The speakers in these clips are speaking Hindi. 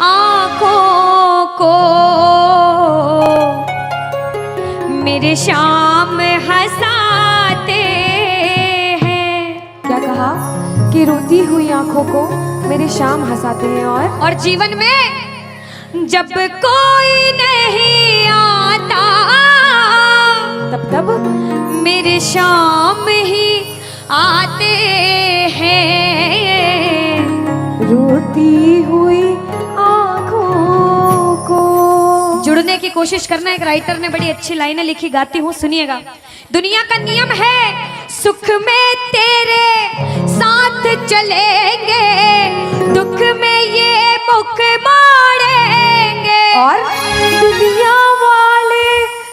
आँखों को मेरे शाम हंसाते हैं। क्या कहा कि रोती हुई आंखों को मेरे शाम हंसाते हैं। और जीवन में जब कोई नहीं आता तब मेरे शाम ही आते हैं। रोती हुई आंखों को। जुड़ने की कोशिश करना। एक राइटर ने बड़ी अच्छी लाइनें लिखी, गाती हूँ, सुनिएगा। दुनिया का नियम है सुख में तेरे साथ चलेंगे, दुख में ये मुख मोड़ेंगे। और दुनिया वाले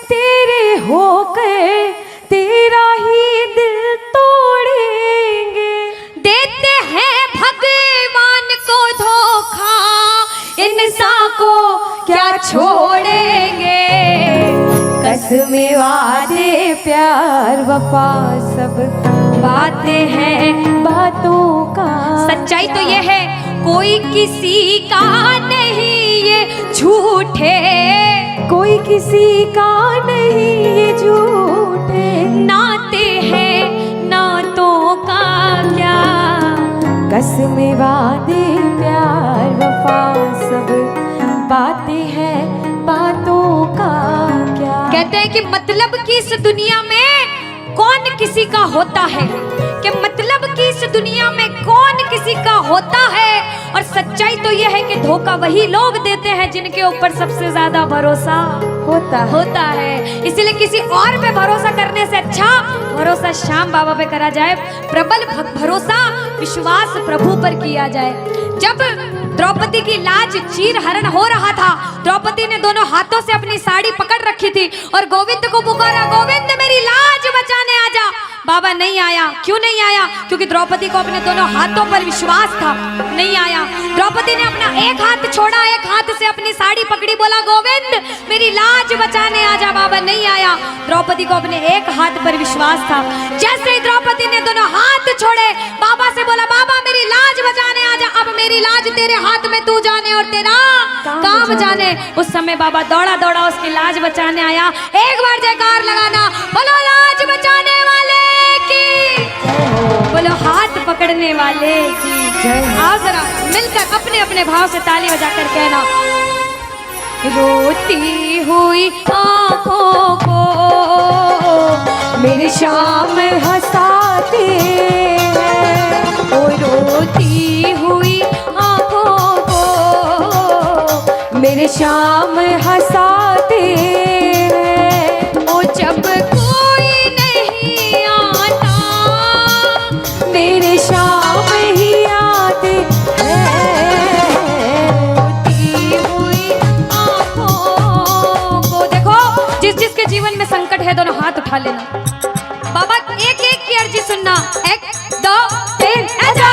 तेरे होकर तेरा ही दिल तोड़ेंगे। देते हैं भगवान को धोखा, इंसान को क्या छोड़ेंगे। कसमें वादे प्यार वफा सब बातें हैं बातों का। सच्चाई तो ये है कोई किसी का नहीं ये झूठे, कोई किसी का नहीं ये झूठे। नाते हैं नातों का क्या। कसमें वादे प्यार वफा सब बातें हैं बातों का क्या। कहते हैं कि मतलब की इस दुनिया में कौन किसी का होता है, कि मतलब की इस दुनिया में कौन किसी का होता है। और सच्चाई तो यह है कि धोखा वही लोग देते हैं जिनके ऊपर सबसे ज्यादा भरोसा होता है। इसलिए किसी और पे भरोसा करने से अच्छा भरोसा श्याम बाबा पे करा जाए। प्रबल भरोसा विश्वास प्रभु पर किया जाए। जब द्रौपदी की लाज चीर हरण हो रहा था, द्रौपदी ने दोनों हाथों से अपनी साड़ी पकड़ रखी थी और गोविंद को पुकारा, गोविंद मेरी लाज बचाने आजा। बाबा नहीं आया। क्यों नहीं आया? क्योंकि द्रौपदी को अपने दोनों हाथों पर विश्वास था। नहीं आया। द्रौपदी ने अपना एक हाथ छोड़ा, एक हाथ से अपनी साड़ी पकड़ी, बोला गोविंद मेरी लाज बचाने आजा। बाबा नहीं आया। द्रौपदी को अपने एक हाथ पर विश्वास था। जैसे ही द्रौपदी ने दोनों हाथ छोड़े, बाबा से बोला बाबा मेरी लाज बचाने आजा। अब मेरी लाज तेरे हाथ में, तू जाने और तेरा काम जाने। उस समय बाबा दौड़ा दौड़ा उसकी लाज बचाने आया। एक बार जयकार लगाना, बोलो लाज बचाने वाले की, बोलो हाथ पकड़ने वाले की। आओ जरा मिलकर अपने अपने भाव से ताली बजाकर कहना, रोती हुई आँखों को मेरे शाम हंसाते हैं। ओ रोती हुई आँखों को मेरे शाम हंसाते हैं। ओ जब कोई नहीं आता मेरे शाम ही आते हैं। रोती हुई आँखों को। देखो जिस जिसके जीवन में संकट है दोनों हाथ उठा लेना। बाबा एक एक की अर्जी सुनना। 1 2 3 ऐसा।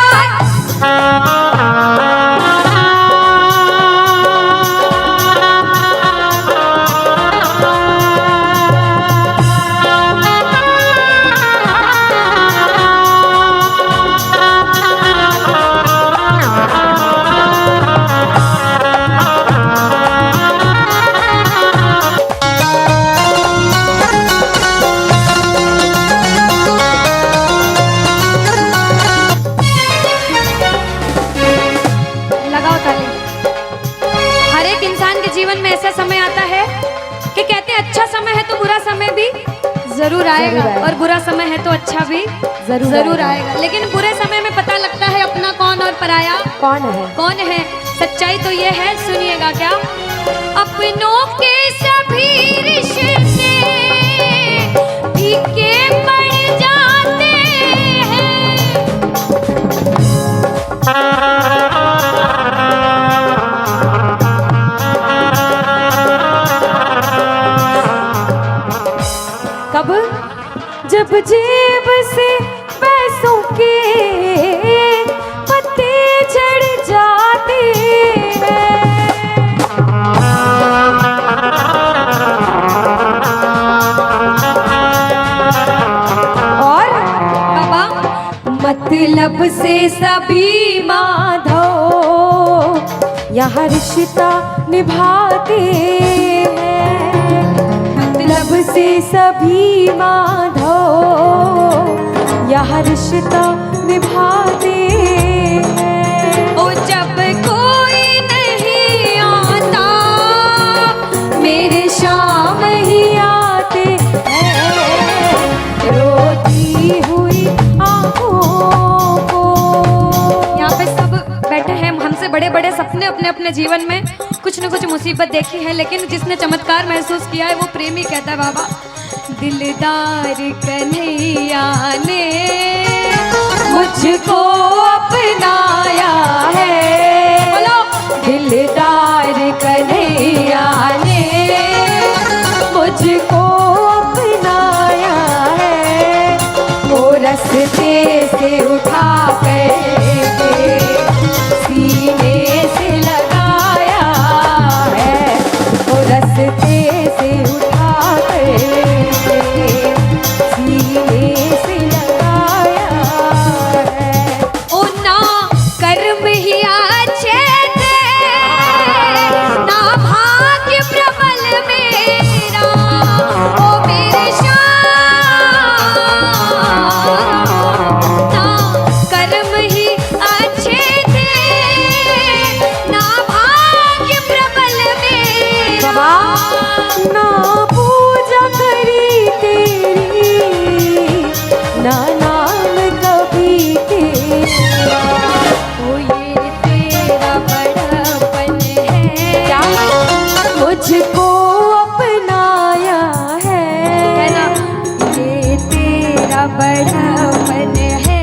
जरूर आएगा और बुरा समय है तो अच्छा भी जरूर आएगा। लेकिन बुरे समय में पता लगता है अपना कौन और पराया कौन है। सच्चाई तो ये है, सुनिएगा क्या। अपनों के सभी रिश्ते फीके पड़ जाते हैं। कब? जब जेब से पैसों के पत्ते झड़ जाते हैं। और बाबा मतलब से सभी माधव यहाँ रिश्ता निभाते हैं, मतलब से सभी माधो यहाँ रिश्ता निभाते हैं। ओ जब कोई नहीं आता मेरे शाम ही आते हैं, रोती हुई आँखों को। यहाँ पे सब बैठे हैं, हमसे बड़े बड़े सपने अपने अपने जीवन में कुछ न कुछ मुसीबत देखी है, लेकिन जिसने चमत्कार महसूस किया है वो प्रेमी कहता है बाबा, दिलदार कन्हैया ने मुझको अपनाया है, बोलो दिलदार कन्हैया ने मुझको अपनाया है। वो रस्ते से उठा कर सीने से लगाया है, वो रस्ते से उठा कर सीने से लगाया है। ओ ना कर्म ही अच्छे थे, ना भाग्य प्रबल मेरा, ओ मेरे श्याम, ना कर्म ही अच्छे थे, ना भाग्य प्रबल मेरा। बाबा ना पूजा करी तेरी, ना नाम कभी तेरा। ओ ये तेरा बड़पन है, क्या मुझको अपनाया है ना ये तेरा बड़पन है,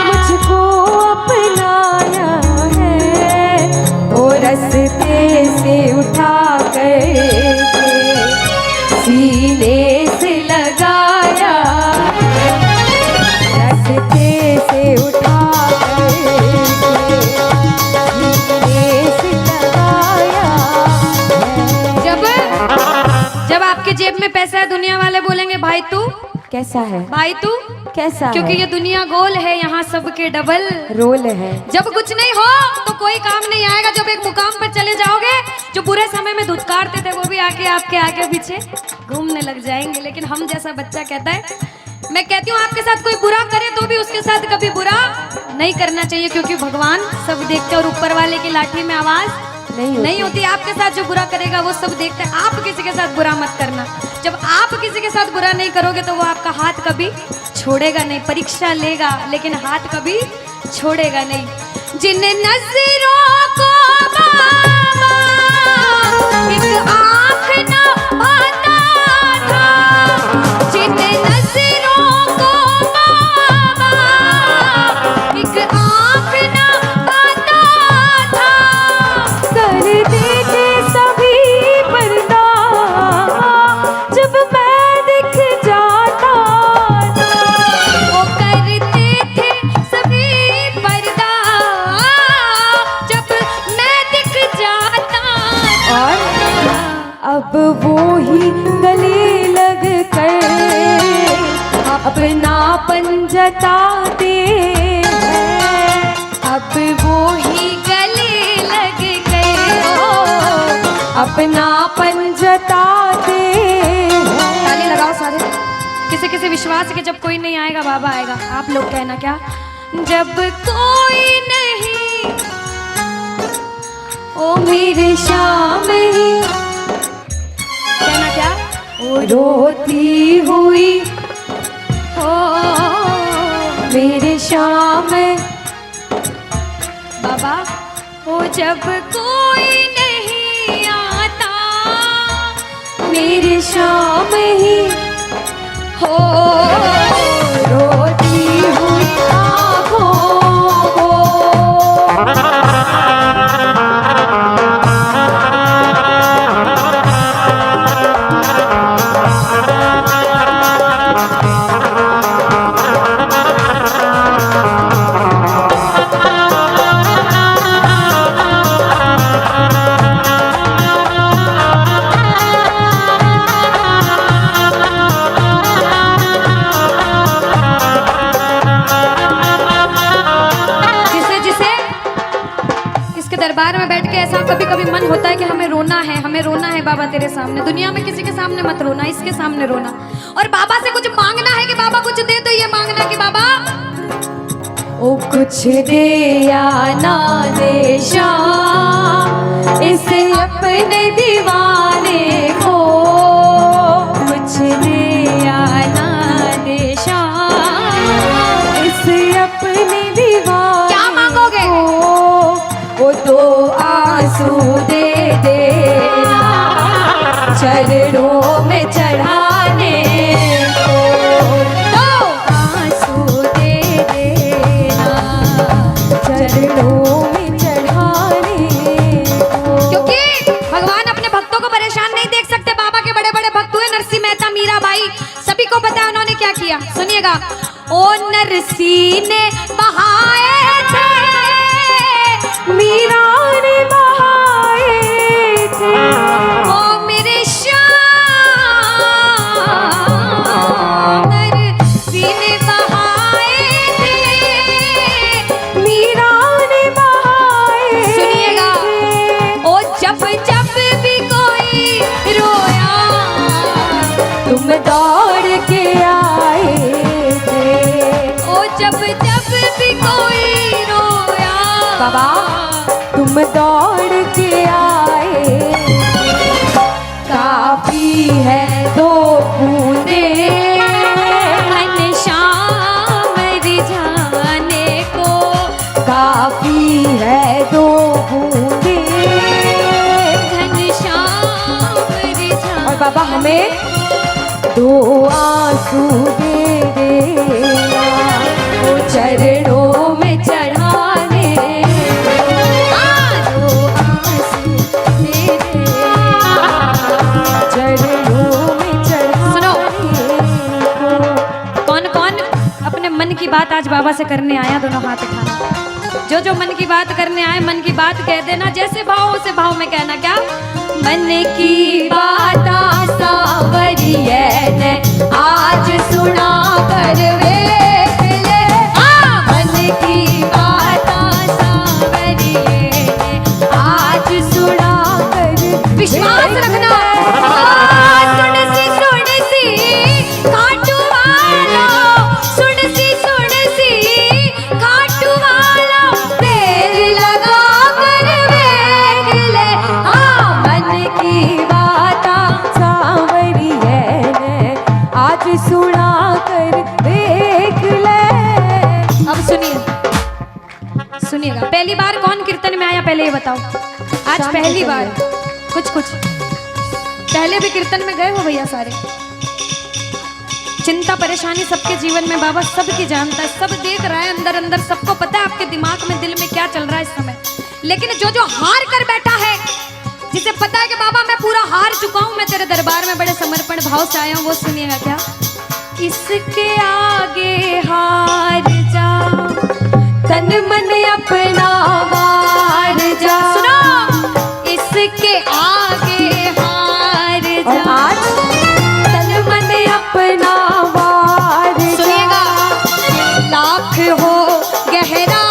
मुझको अपनाया है। वो रस्ते से उठा कर सीने से लगाया, रस्ते से उठा कर सीने से लगाया है। जब आपके जेब में पैसा है दुनिया वाले बोलेंगे भाई तू, कैसा है, भाई तू, कैसा क्योंकि है? ये दुनिया गोल है, यहाँ सबके डबल रोल है। जब कुछ नहीं हो तो कोई काम नहीं आएगा, जब एक मुकाम पर चले जाओगे जो बुरे समय में धुतकारते थे वो भी आके आपके आगे पीछे घूमने लग जाएंगे। लेकिन हम जैसा बच्चा कहता है, मैं कहती हूँ आपके साथ कोई बुरा करे तो भी उसके साथ कभी बुरा नहीं करना चाहिए, क्योंकि भगवान सब देखते और ऊपर वाले की लाठी में आवाज नहीं होती। आपके साथ जो बुरा करेगा वो सब देखते हैं। आप किसी के साथ बुरा मत करना, जब आप किसी के साथ बुरा नहीं करोगे तो वो आपका हाथ कभी छोड़ेगा नहीं, परीक्षा लेगा लेकिन हाथ कभी छोड़ेगा नहीं। जिन नजरों को बाबा एक आँख न पाता था, जिन नजरों को बाबा एक आँख न पाता था, करते थे सभी पर्दा जब मैं दिख जाता था। वो करते थे सभी पर्दा जब मैं दिख जाता और अब वो ही गले लग कर अपनापन जताते हैं। अब वो ही गले लग गए, अपनापन जताते हैं। ताली लगाओ सारे। किसी किसी विश्वास के जब कोई नहीं आएगा बाबा आएगा। आप लोग कहना क्या, जब कोई नहीं ओ मेरे शाम ही कहना क्या, रोती हुई हो मेरे शाम बाबा, हो जब कोई नहीं आता मेरे शाम ही हो, रोती हुई आँखों को। दरबार में बैठ के ऐसा कभी कभी मन होता है कि हमें रोना है बाबा तेरे सामने। दुनिया में किसी के सामने मत रोना, इसके सामने रोना। और बाबा से कुछ मांगना है कि बाबा कुछ दे, तो ये मांगना कि बाबा ओ कुछ दे या ना दे शाम इस अपने दीवाने को, कुछ दे या ना दे शाम इस अपने दीवाने। क्या मांगोगे? वो तो आंसू दे देना चरणों में चढ़ाने को, तो आंसू दे देना चरणों में चढ़ाने को। क्योंकि भगवान अपने भक्तों को परेशान नहीं देख सकते। बाबा के बड़े बड़े भक्त हुए, नरसिंह मेहता, मीराबाई, सभी को पता है उन्होंने क्या किया। सुनिएगा। ओ नरसिंह ने बहाए थे, मीरा ने बहाए थे, ओ मेरे श्याम, नरसिंह ने बहाए थे, मीरा ने बहाए। सुनिएगा। ओ जब जब भी कोई रोया, तुम दौड़ के आए थे, ओ जब जब भी कोई रोया, बाबा तुम दौड़ के आए। काफी है दो बूंदे घनश्याम रिझाने को, काफी है दो बूंदे। घनश्याम रिझाने। और बाबा हमें दो आंसू दे देना वो चरणों में चढ़ाने, दो आंसू दे देना चरणों में चढ़ाने को। कौन कौन अपने मन की बात आज बाबा से करने आया? दोनों हाथ उठाना। जो जो मन की बात करने आए, मन की बात कह देना। जैसे भाव उसे भाव में कहना। क्या? मन की बात सावरिये ने आज सुना कर वेख ले, मन की बात सावरिये ने आज सुना कर। विश्वास रखना। सुन सी खाटू वाला, सुन सी खाटू वाला, देर लगा कर वेख ले, मन की बात सावरिये ने आज सुना कर देख ले। अब सुनिएगा। पहली बार कौन कीर्तन में आया पहले ये बताओ। आज शाम पहली को बार। कुछ पहले भी कीर्तन में गए हो भैया सारे? चिंता परेशानी सबके जीवन में बाबा सबकी जानता है, सब देख रहा है अंदर अंदर, सबको पता है आपके दिमाग में, दिल में क्या चल रहा है इस समय। लेकिन जो जो हार कर बैठा है, जिसे पता है कि बाबा मैं पूरा हार चुका हूं, मैं तेरे दरबार में बड़े समर्पण भाव से आया हूं, वो सुनिएगा। क्या? इसके आगे हार जा, तन मन अपना वार जा। सुनो। इसके आगे हार और जा। आज तन मन अपना वार जा। सुनिएगा। लाख हो गहरा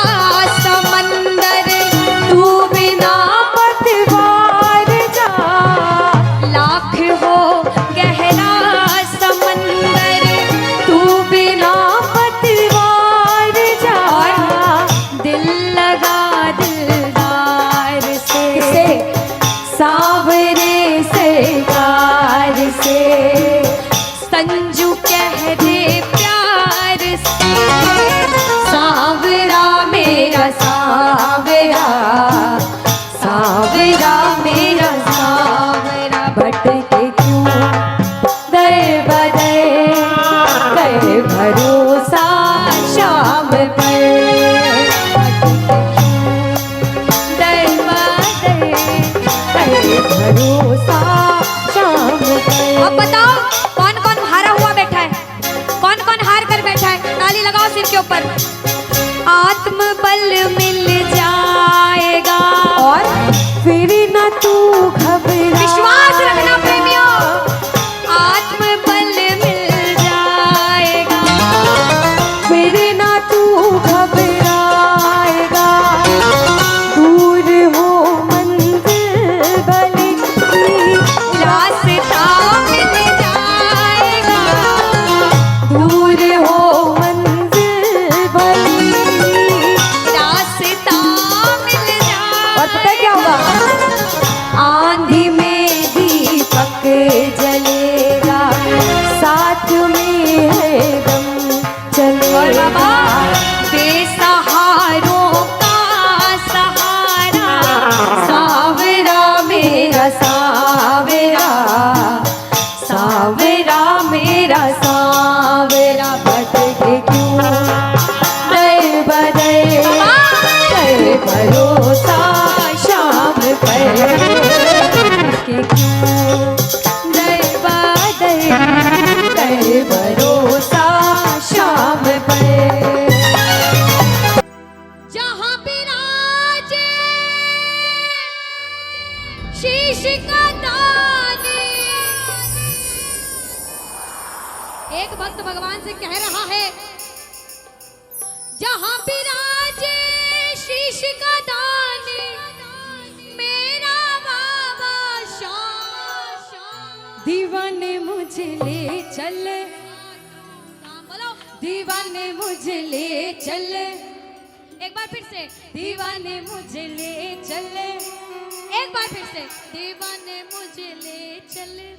समंदर, तू बिना पतवार जा। लाख हो गहरा समंदर, तू बिना पतवार जा। दिल लगा दिल शीश का दानी। एक भक्त भगवान से कह रहा है, जहां विराजे शीश का दानी मेरा बाबा शाम। दीवाने मुझे ले चल, बोलो दीवाने मुझे ले चल, एक बार फिर से, दीवाने मुझे ले चल। एक बार फिर से, दीवाने मुझे ले चले।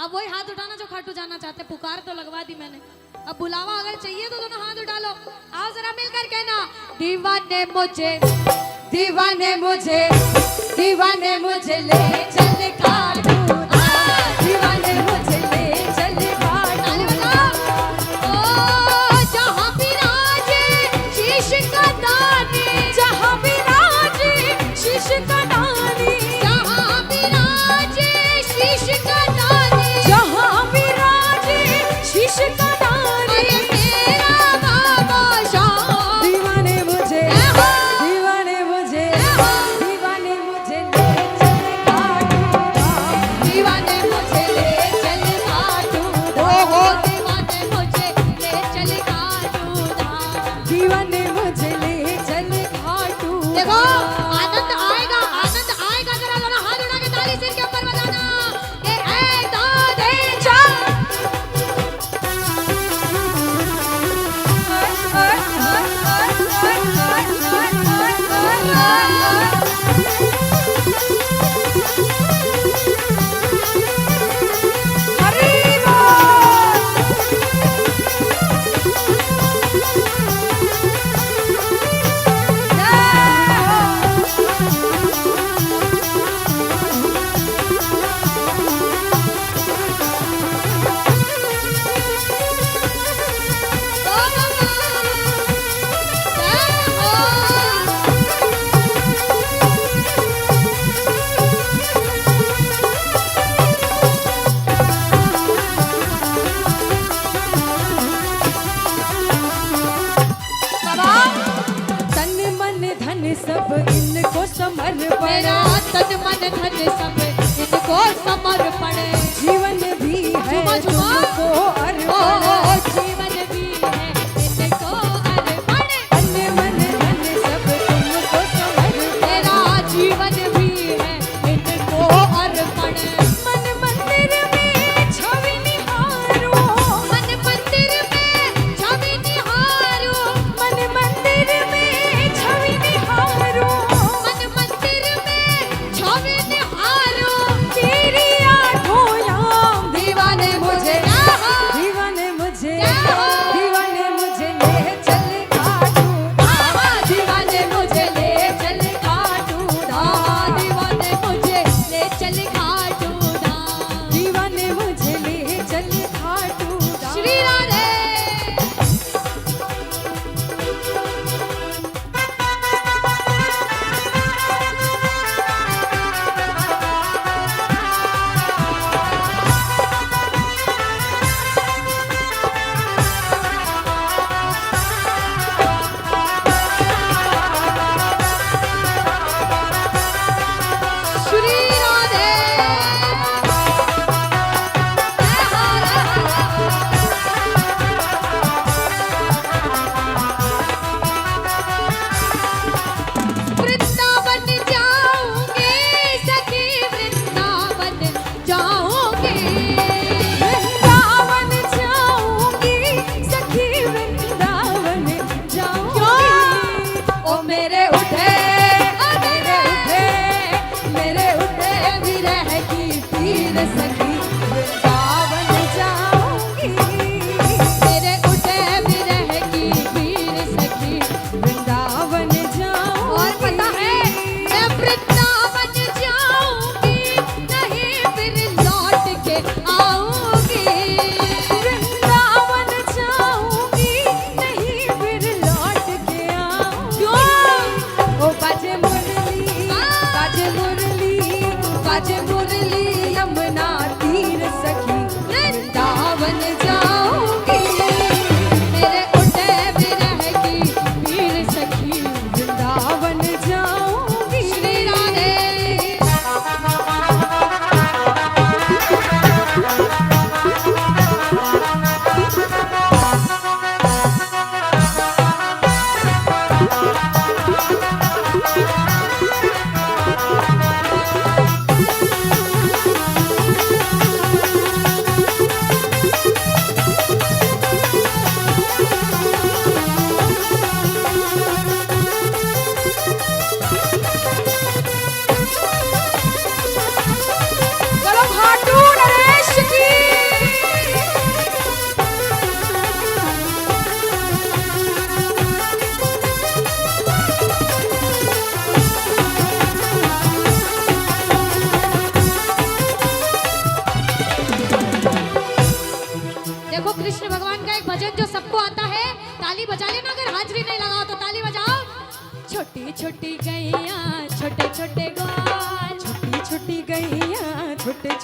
अब वही हाथ उठाना जो खाटू जाना चाहते। पुकार तो लगवा दी मैंने, अब बुलावा अगर चाहिए तो दोनों हाथ उठा लो। आओ जरा मिलकर कहना, दीवाने मुझे, दीवाने मुझे, दीवाने मुझे ले चल खाटू धाम, दीवाने मुझे ले चल खाटू धाम। ओ जहां विराजे शीश का दानी, जहां विराजे शीश का दानी, जहां विराजे शीश का दानी, जहां विराजे शीश का दानी मेरा बाबा शाम। दीवाने मुझे, दीवाने मुझे, दीवाने मुझे ले चल खाटू धाम, दीवाने मुझे ले चल खाटू धाम, दीवाने मुझे ले चल खाटू धाम। दीवाने मुझे ले चल खाटू देखो धाम। आनंद आएगा, आनंद आएगा। जरा जरा हाथ उठा के ताली सिर के ऊपर बजाना। ये एक दो तीन चार। तन मन धन सब इनको समर्पण, मेरा तन मन धन सब इनको समर्पण। जीवन भी है झूमा, झूमा। तुमको ओ अर्पण। जीवन भी है इनको अर्पण। तन मन धन सब तुमको समर्पण, मेरा जीवन भी है इनको अर्पण। मन मंदिर में छवि निहारो, मन मंदिर में छवि निहारो, मन मंदिर में छवि निहारो, मन मंदिर में छवि निहारो।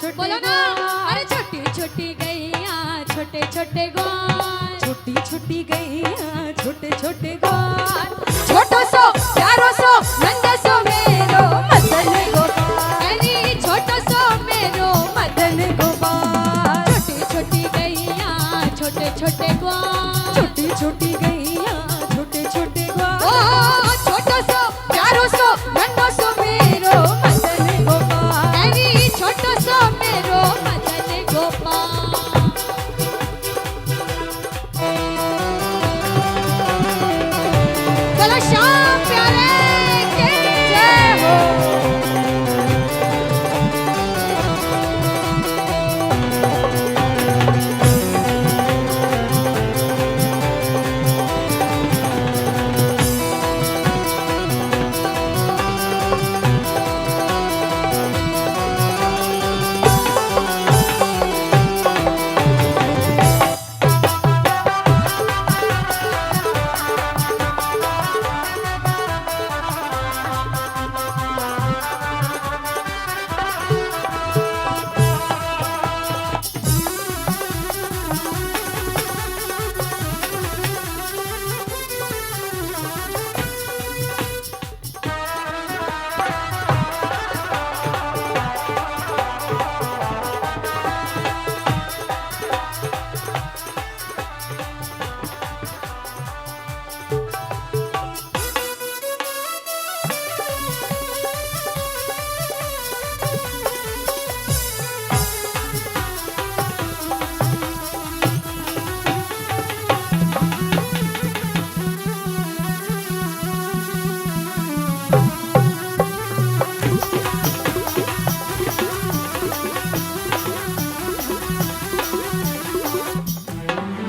छोटी बोलो ना, अरे छोटी छोटी गैया छोटे छोटे ग्वाल, छोटी छोटी गैया छोटे छोटे ग्वाल, छोटो सो प्यारो सो नंदा सो मेरो मदन गोपाल, अरे छोटो सो मेरो मदन गोपाल, छोटी छोटी गैया छोटे छोटे ग्वाल, छोटी छोटी गैया छोटे छोटे ग्वाल, ओ छोटो सो प्यारो सो नंदो सो मेरो मदन गोपाल, अरे छोटो सो मेरो मदन गोपाल। चलो श्याम प्यारे के जय हो।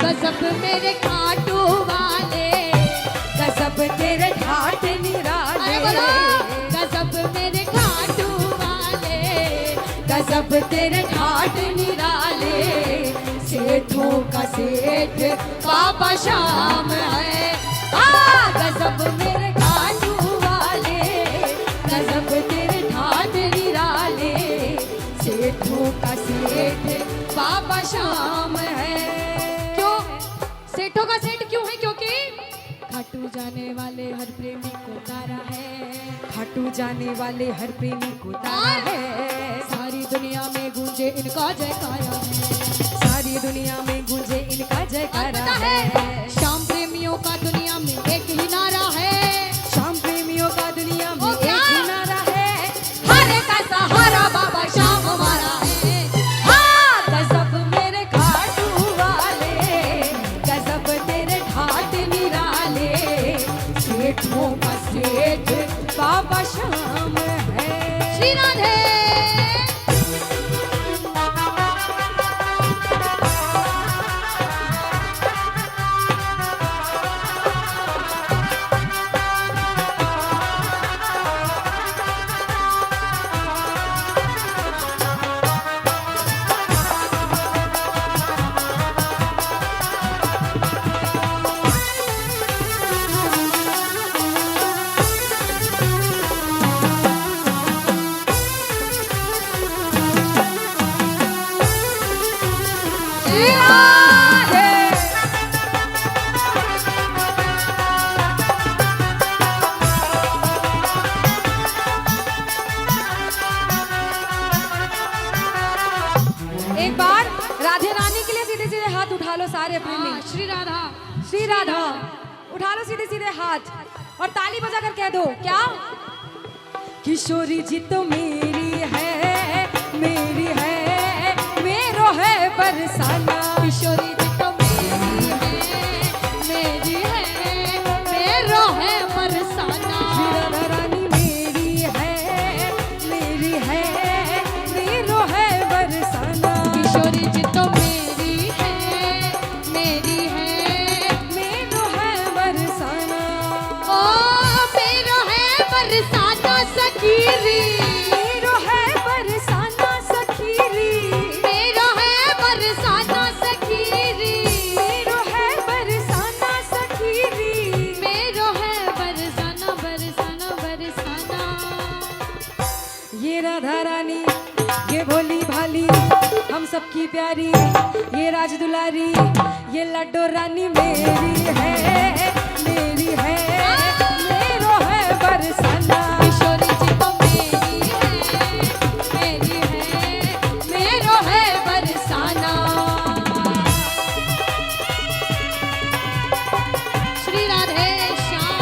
गजब मेरे खाटू वाले, गजब तेरे ठाट निराले, अरे बोलो गजब मेरे खाटू वाले, गजब तेरे ठाट निराले, सेठों का सेठ बाबा श्याम है, गजब मेरे खाटू वाले, गजब तेरे ठाट निराले, सेठों का सेठ बाबा श्याम है। सेठों का सेठ क्यों है? क्योंकि खाटू जाने वाले हर प्रेमी को तारा है, खाटू जाने वाले हर प्रेमी को तारा है, सारी दुनिया में गूंजे इनका जयकारा है, सारी दुनिया में गूंजे इनका जयकारा है, श्याम प्रेमियों का दुनिया में एक ही नारा है, श्याम प्रेमियों का दुनिया में ओ एक क्या? ही नारा है, हर का सहारा बाबा श्याम हमारा है। गजब मेरे खाटू वाले, गजब तेरे ठाट निराले, सेठों का सेठ बाबा श्याम है। श्री राधे। एक बार राधे रानी के लिए सीधे सीधे हाथ उठा लो सारे प्रेमी। श्री राधा। श्री राधा उठा लो सीधे सीधे हाथ और ताली बजाकर कह दो क्या, किशोरी जी तो मेरी है, मेरी है, मेरो है बरसाना, किशोरी जी तो मेरी है, मेरी है, मेरो है बरसाना, श्री राधा रानी मेरी है, मेरी है, मेरो है बरसाना, किशोरी जी तो मेरी है, मेरी है, मेरो है बरसाना, ओ मेरो है बरसाना सखीरी, मेरो है बरसाना सखीरी, मेरो है बरसाना सखीरी, मेरो है बरसाना सखीरी, मेरो है बरसाना बरसाना बरसाना। ये राधा रानी ये भोली भाली हम सबकी प्यारी, ये राज दुलारी, ये लड्डो रानी मेरी है, मेरी है, मेरो है बरसाना। किशोरी जी तो मेरी है, मेरो है बरसाना। श्री राधे श्याम।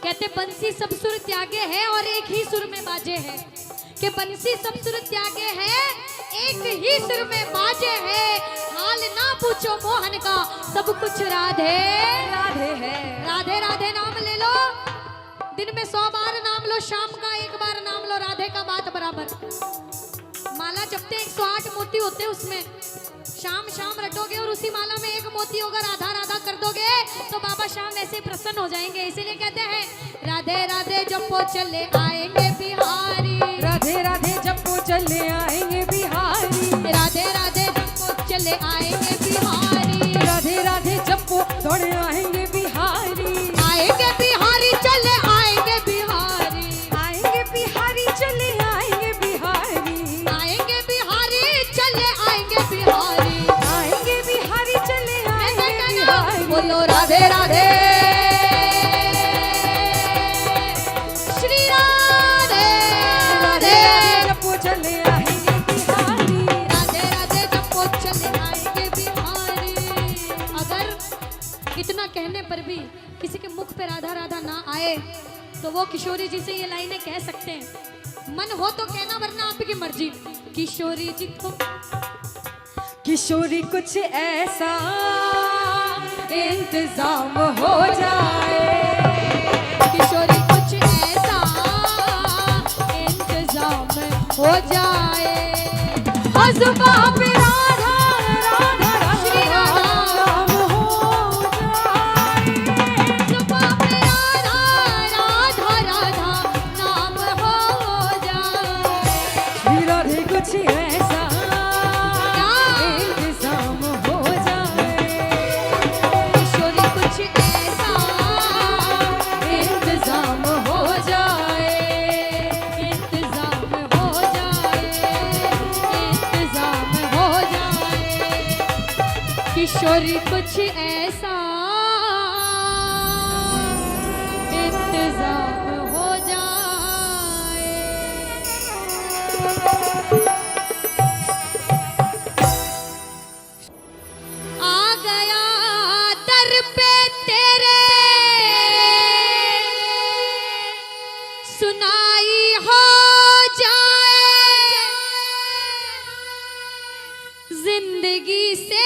कहते बंसी सब सुर त्यागे है और एक ही सुर में बाजे है, कि बंसी सब सुर त्यागे है एक ही सुर में बाजे है। हाल ना पूछो मोहन का सब कुछ राधे राधे है। राधे राधे नाम ले लो, दिन में 100 बार नाम लो, शाम का 1 बार नाम लो, राधे का बात बराबर। माला जपते 108 मोती होते उसमें, शाम शाम रटोगे और उसी माला में एक मोती होगा, राधा राधा कर दोगे तो बाबा शाम ऐसे प्रसन्न हो जाएंगे। इसीलिए कहते हैं राधे राधे जपो चले आएंगे बिहारी, राधे राधे जपो चले आएंगे बिहारी, राधे राधे जपो चले आएंगे बिहारी, राधे राधे जपो दौड़े आएंगे बिहारी, आएंगे बिहारी चले आएंगे बिहारी, आएंगे बिहारी चले आएंगे बिहारी, आएंगे बिहारी चले आएंगे बिहारी, आएंगे बिहारी चले आएंगे बिहारी। बोलो राधे राधे श्री राधे राधे जपो चले आएंगे बिहारी, राधे राधे जपो चले आएंगे बिहारी। अगर इतना कहने पर भी किसी के मुख पे राधा राधा ना आए तो वो किशोरी जी से ये लाइनें कह सकते हैं। मन हो तो कहना, वरना आपकी मर्जी। किशोरी जी तो किशोरी कुछ ऐसा इंतजाम हो जाए, किशोरी कुछ ऐसा इंतजाम हो जाए। अज़ुबा पे राधा राधा श्री राधा राम हो जाए, जुबां पे राधा राधा राधा नाम हो जाए। श्री राधे कुछ ऐसा इंतजाम हो जाए, किशोरी कुछ ऐसा इंतजाम हो जाए, इंतजाम हो जाए, इंतजाम हो जाए। किशोरी कुछ ऐसा इंतजाम हो जाए। आ गया दर पे तेरे, सुनाई हो जाए, जिंदगी से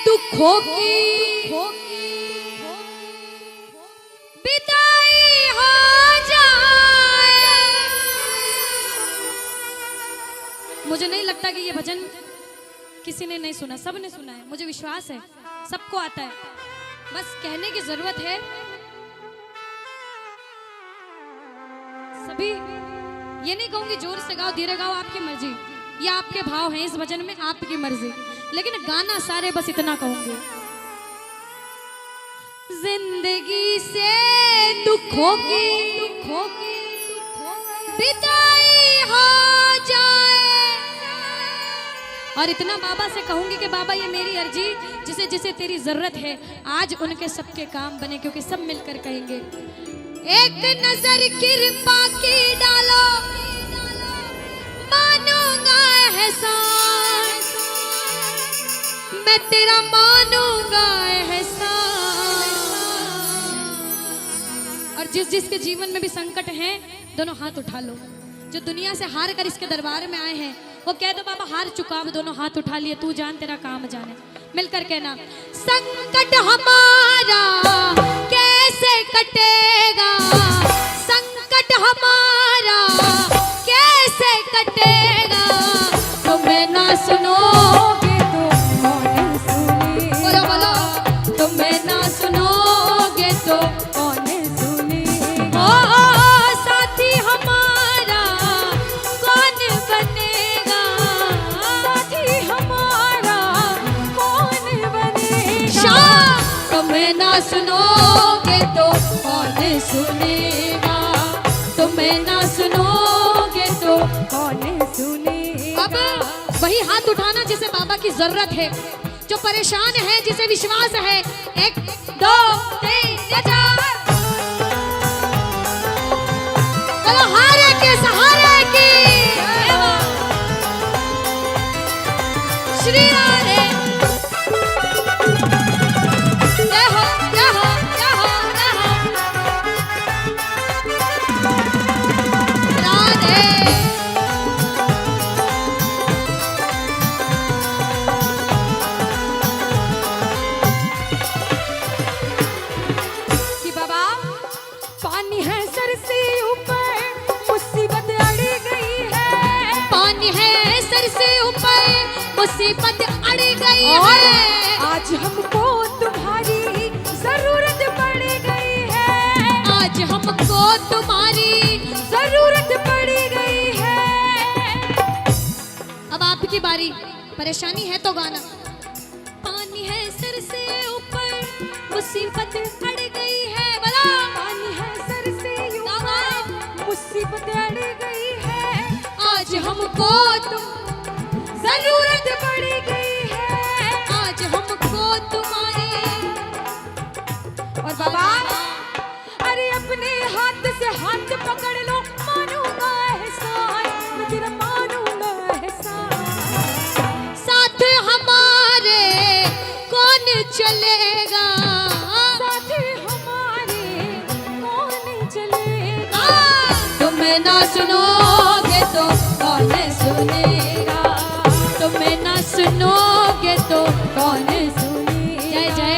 दुखों की विदाई हो जाए। मुझे नहीं लगता कि ये भजन किसी ने नहीं सुना, सब ने सुना है, मुझे विश्वास है सबको आता है, बस कहने की जरूरत है। सभी ये नहीं कहूंगी जोर से गाओ धीरे गाओ, आपकी मर्जी, ये आपके भाव हैं इस भजन में, आपकी मर्जी, लेकिन गाना सारे बस इतना कहूंगे। जिंदगी से दुखों की विदाई हो जाए, और इतना बाबा से कहूंगी कि बाबा ये मेरी अर्जी, जिसे जिसे तेरी जरूरत है आज उनके सबके काम बने, क्योंकि सब मिलकर कहेंगे एक नजर कृपा की डालो, मानूंगा एहसान, मैं तेरा मानूंगा एहसान। और जिस जिसके जीवन में भी संकट हैं, दोनों हाथ उठा लो। जो दुनिया से हार कर इसके दरबार में आए हैं, वो कह दो बाबा हार चुका, अब दोनों हाथ उठा लिए, तू जान तेरा काम जाने। मिलकर कहना, संकट हमारा कैसे कटेगा, संकट हमारा कैसे कटेगा, तुम्हें ना सुनोगे तो कौन सुनेगा, बोलो बोलो, तुम्हें ना सुनोगे तो कौन सुनेगा, ओ साथी हमारा कौन बनेगा, साथी हमारा कौन बनेगा, तुम्हें ना सुनोगे तो कौन सुनेगा, तुम्हें ना सुनोगे तो कौन सुनेगा। अब वही हाथ उठाना जिसे बाबा की जरूरत है, जो परेशान है, जिसे विश्वास है। 1 2 3 4 बोलो हारे के सहारे की श्री राधे। जय हो जय हो जय हो जय हो राधे। कि बाबा पानी है सर से ऊपर, मुसीबत अड़ गई है, पानी है सर से ऊपर, मुसीबत अड़ गई और है, आज हमको तुम्हारी जरूरत पड़ गई है, आज हमको तुम्हारी। जरूरत पड़ गई है। अब आपकी बारी, परेशानी है तो गाना। पानी है सर से ऊपर, मुसीबत अड़ गई है, बोला पानी है सर से ऊपर, मुसीबत अड़ गई है, आज हमको तुम जरूरत पड़ गई है, आज हमको तुम्हारी। और बाबा अरे अपने हाथ से हाथ पकड़ लो, मानूंगा एहसान, मैं तेरा मानूंगा एहसान, साथ हमारे कौन चलेगा, साथ हमारे कौन चलेगा, तुम्हें ना सुनोगे तो कौन सुनेगा, तुम्हें ना सुनोगे तो कौन सुनेगा। जय जय।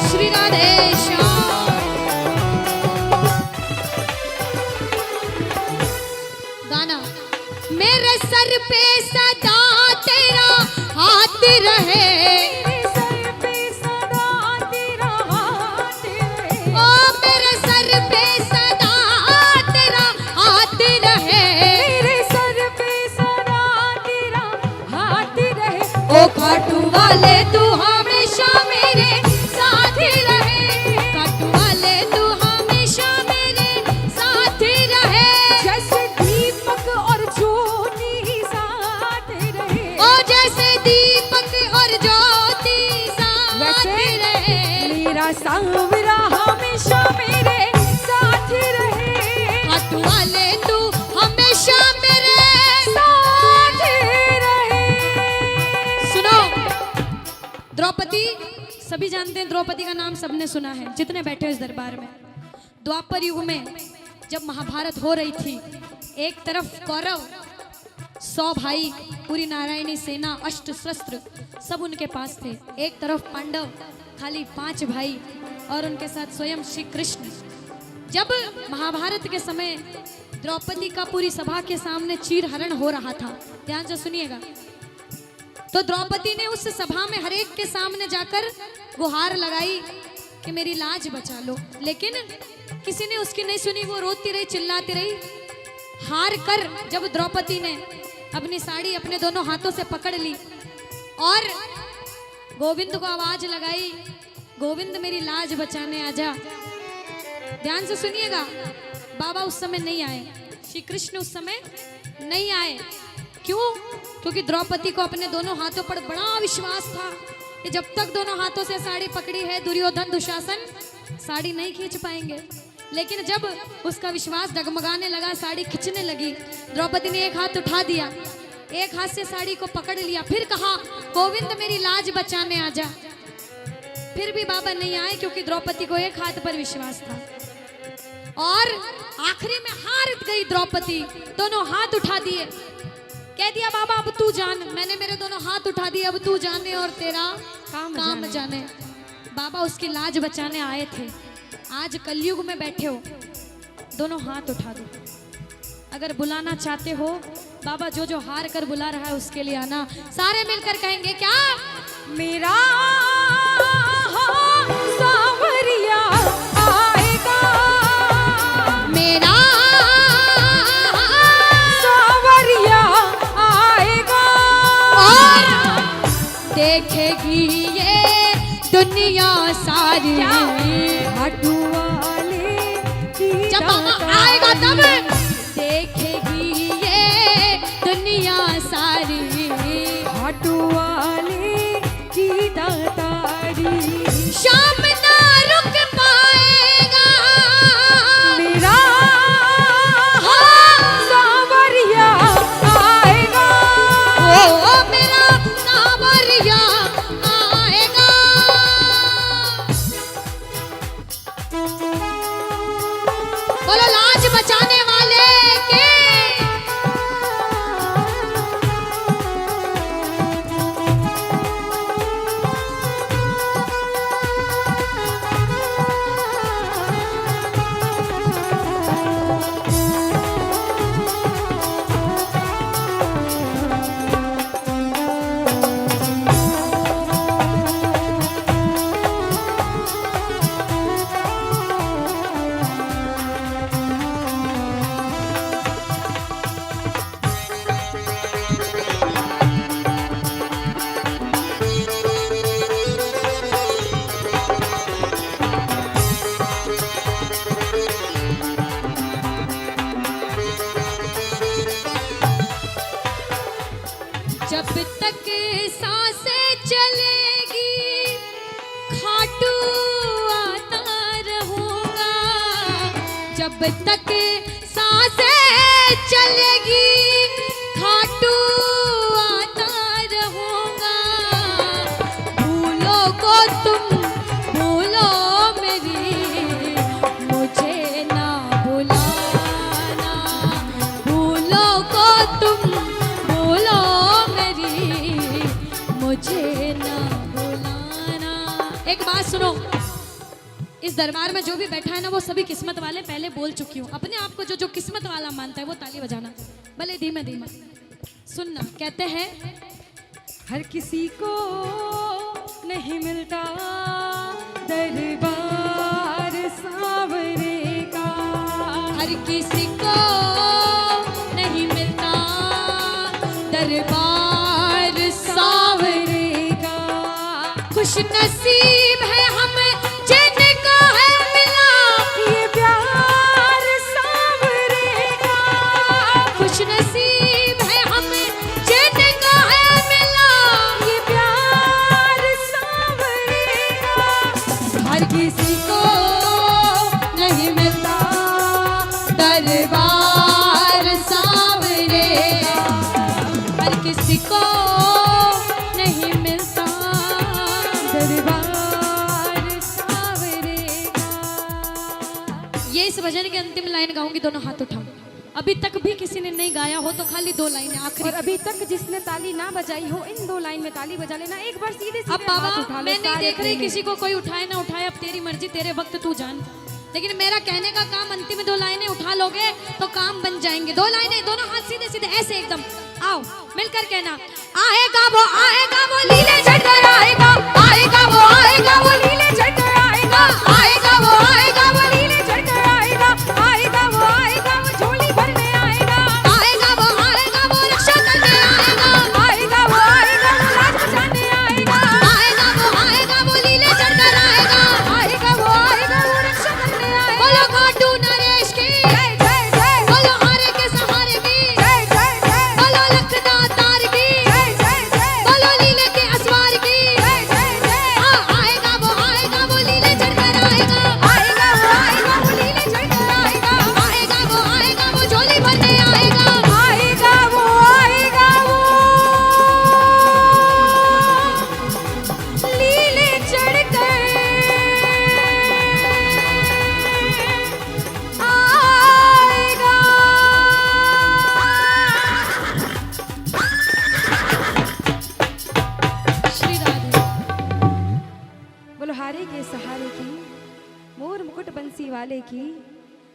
श्री राधे श्याम। गाना। मेरे सर पे सदा तेरा हाथ रहे, मेरे सर पे सदा तेरा हाथ रहे, ओ मेरे सर पे सदा तेरा हाथ रहे, मेरे सर पे सदा तेरा हाथ रहे, ओ खाटू वाले तू हमेशा मेरे साथ ही रहे, खाटू वाले तू हमेशा मेरे साथ ही रहे, जैसे दीपक और ज्योति साथ रहे, ओ जैसे दीपक और ज्योति साथ वैसे रहे, मेरा सांवरा हमेशा मेरे साथ रहे, खाटू वाले तू हमेशा मेरे साथ रहे। सुनो, द्रौपदी, सभी जानते हैं द्रौपदी का नाम सबने सुना है, जितने बैठे हैं इस दरबार में। द्वापर युग में जब महाभारत हो रही थी, एक तरफ कौरव 100 भाई, पूरी नारायणी सेना, अष्ट शस्त्र सब उनके पास थे, एक तरफ पांडव खाली 5 भाई और उनके साथ स्वयं श्री कृष्ण। जब महाभारत के समय द्रौपदी का पूरी सभा के सामने चीरहरण हो रहा था, ध्यान से सुनिएगा, तो द्रौपदी ने उस सभा में हरेक के सामने जाकर गुहार लगाई कि मेरी लाज बचा लो, लेकिन किसी ने उसकी नहीं सुनी। वो रोती रही, चिल्लाती रही। हार कर जब द्रौपदी ने अपनी साड़ी अपने दोनों हाथों से पकड़ ली और गोविंद को आवाज लगाई, गोविंद मेरी लाज बचाने आजा। ध्यान से सुनिएगा, बाबा उस समय नहीं आए, श्री कृष्ण उस समय नहीं आए। क्यों? क्योंकि द्रौपदी को अपने दोनों हाथों पर बड़ा विश्वास था कि जब तक दोनों हाथों से साड़ी पकड़ी है दुर्योधन दुशासन साड़ी नहीं खींच पाएंगे। लेकिन जब उसका विश्वास डगमगाने लगा, साड़ी खींचने लगी, द्रौपदी ने एक हाथ उठा दिया, एक हाथ से साड़ी को पकड़ लिया, फिर कहा गोविंद मेरी लाज बचाने आजा। फिर भी बाबा नहीं आए क्योंकि द्रौपदी को एक हाथ पर विश्वास था। और आखिरी में हार गई द्रौपदी, दोनों हाथ उठा दिए, कह दिया बाबा अब तू जान, मैंने मेरे दोनों हाथ उठा दिए, अब तू जाने और तेरा काम जाने। बाबा उसकी लाज बचाने आए थे। आज कलयुग में बैठे हो, दोनों हाथ उठा दो। अगर बुलाना चाहते हो, बाबा जो जो हार कर बुला रहा है उसके लिए आना। सारे मिलकर कहेंगे क्या? मेरा सांवरिया आएगा, मेरा सांवरिया आएगा, और देखेगी ये दुनिया सारी। खाटू वाले की जब बाबा आएगा तब देखेगी ये दुनिया सारी। खाटू वाले की दातारी। शाम ना रुक पाएगा मेरा सांवरिया आएगा, ओ मेरा सांवरिया आएगा। बोलो लाज बचाने वाले के। जब तक सांसें चलेगी खाटू आता रहूंगा, जब तक सांसें चलेगी खाटू आता रहूंगा। भूलो को तुम भूलो मेरी, मुझे ना भुलाना। भूलो को तुम भूलो मुझे ना भुलाना। एक बात सुनो, इस दरबार में जो भी बैठा है ना वो सभी किस्मत वाले पहले बोल चुकी हूँ। अपने आप को जो जो किस्मत वाला मानता है वो ताली बजाना, भले धीमे धीमे सुनना। कहते हैं हर किसी को नहीं मिलता दरबार सांवरे का, हर किसी को नहीं मिलता दरबार सांवरे का। खुश नसीब है हम जिनको है मिला ये प्यार सांवरे का। खुश नसीब है हम जिनको है मिला ये प्यार सांवरे का। हर किसी को नहीं मिलता दरबार सांवरे का। हर किसी को नहीं मिलता दरबार सांवरे का। ये इस भजन की अंतिम लाइन गाऊंगी, दोनों हाथ उठाओ। अभी तक भी किसी ने नहीं गाया हो तो खाली दो लाइनें आखिरी। और अभी तक जिसने ताली ना बजाई हो, इन दो लाइन में ताली बजा लेना। एक बार सीधे सीधे अब बाबा हाथ उठा लो, मैं नहीं सारे देख रही प्रेमी। किसी को कोई उठाए ना उठाए, अब तेरी मर्जी, तेरे वक्त तू जान। लेकिन मेरा कहने का काम, अंतिम दो लाइनें उठा लोगे तो काम बन जाएंगे। दो लाइनें, दोनों हाथ सीधे सीधे ऐसे एकदम। आओ मिलकर कहना, आएगा वो लीले